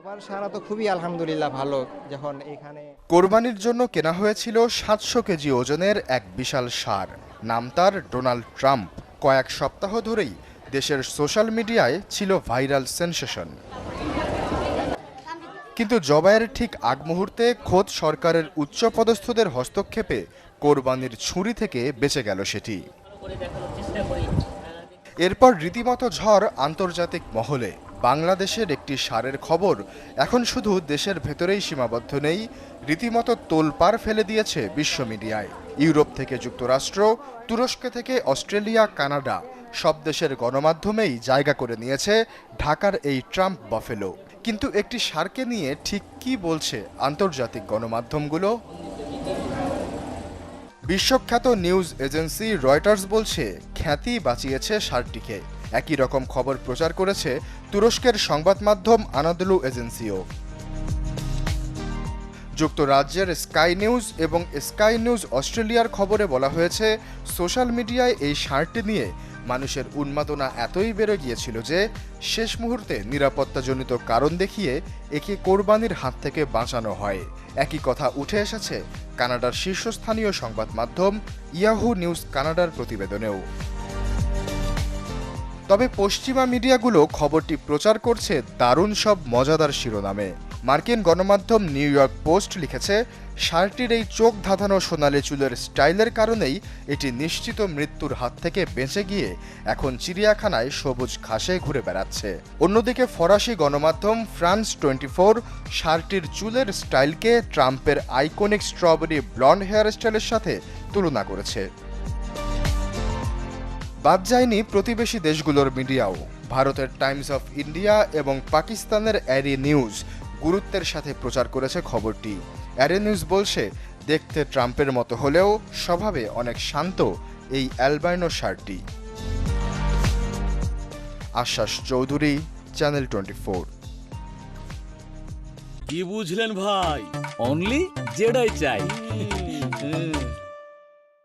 সবার সারা তো খুবই আলহামদুলিল্লাহ ভালো। যখন এখানে কোরবানির জন্য কেনা হয়েছিল ৭০০ কেজি ওজনের এক বিশাল ষাঁড়। নাম তার ডোনাল্ড ট্রাম্প। কয়েক সপ্তাহ ধরেই দেশের সোশ্যাল মিডিয়ায় ছিল ভাইরাল সেনসেশন। কিন্তু জবাইয়ের ঠিক আগ মুহূর্তে খোদ সরকারের উচ্চপদস্থদের হস্তক্ষেপে কোরবানির ছুরি থেকে বেঁচে গেল সেটি। এরপর রীতিমতো ঝড় আন্তর্জাতিক মহলে। বাংলাদেশের একটি ষাঁড়ের খবর এখন শুধু দেশের ভেতরেই সীমাবদ্ধ নেই, রীতিমতো তোলপাড় ফেলে দিয়েছে বিশ্ব মিডিয়ায়। ইউরোপ থেকে যুক্তরাষ্ট্র, তুরস্ক থেকে অস্ট্রেলিয়া, কানাডা সব দেশের গণমাধ্যমেই জায়গা করে নিয়েছে ঢাকার এই ট্রাম্প বাফেলো। কিন্তু একটি ষাঁড়কে নিয়ে ঠিক কী বলছে আন্তর্জাতিক গণমাধ্যমগুলো? বিশ্বখ্যাত নিউজ এজেন্সি রয়টার্স বলছে খ্যাতি বাঁচিয়েছে ষাঁড়টিকে। একই রকম খবর প্রচার করেছে তুরস্কের সংবাদ মাধ্যম আনাদলু এজেন্সিও। যুক্তরাজ্যের স্কাই নিউজ এবং স্কাই নিউজ অস্ট্রেলিয়ার খবরে বলা হয়েছে সোশ্যাল মিডিয়ায় এই ষাঁড়টি নিয়ে মানুষের উন্মাদনা এতই বেড়ে গিয়েছিল যে শেষ মুহূর্তে নিরাপত্তাজনিত কারণ দেখিয়ে একে কোরবানির হাত থেকে বাঁচানো হয়। একই কথা উঠে এসেছে কানাডার শীর্ষস্থানীয় সংবাদ মাধ্যম ইয়াহু নিউজ কানাডার প্রতিবেদনেও। তবে পশ্চিমা মিডিয়াগুলো খবরটি প্রচার করছে দারুণ সব মজাদার শিরোনামে। মার্কিন গণমাধ্যম নিউ ইয়র্ক পোস্ট লিখেছে, ষাঁড়টির এই চোখ ধাঁধানো সোনালি চুলের স্টাইলের কারণেই এটি নিশ্চিত মৃত্যুর হাত থেকে বেঁচে গিয়ে এখন চিড়িয়াখানায় সবুজ ঘাসে ঘুরে বেড়াচ্ছে। অন্যদিকে ফরাসি গণমাধ্যম ফ্রান্স 24 ষাঁড়টির চুলের স্টাইলকে ট্রাম্পের আইকনিক স্ট্রবেরি ব্লন্ড হেয়ার স্টাইলের সাথে তুলনা করেছে। বাদ যায়নি প্রতিবেশী দেশগুলোর মিডিয়াও। ভারতের টাইমস অফ ইন্ডিয়া এবং পাকিস্তানের অ্যারি নিউজ গুরুত্বের সাথে প্রচার করেছে খবরটি। অ্যারি নিউজ বলছে, দেখতে ট্রাম্পের মতো হলেও স্বভাবে অনেক শান্ত এই অ্যালবাইনো ষাঁড়টি। আশ্বাস চৌধুরী, চ্যানেল 24। কি বুঝলেন ভাই? অনলি যেটাই চাই।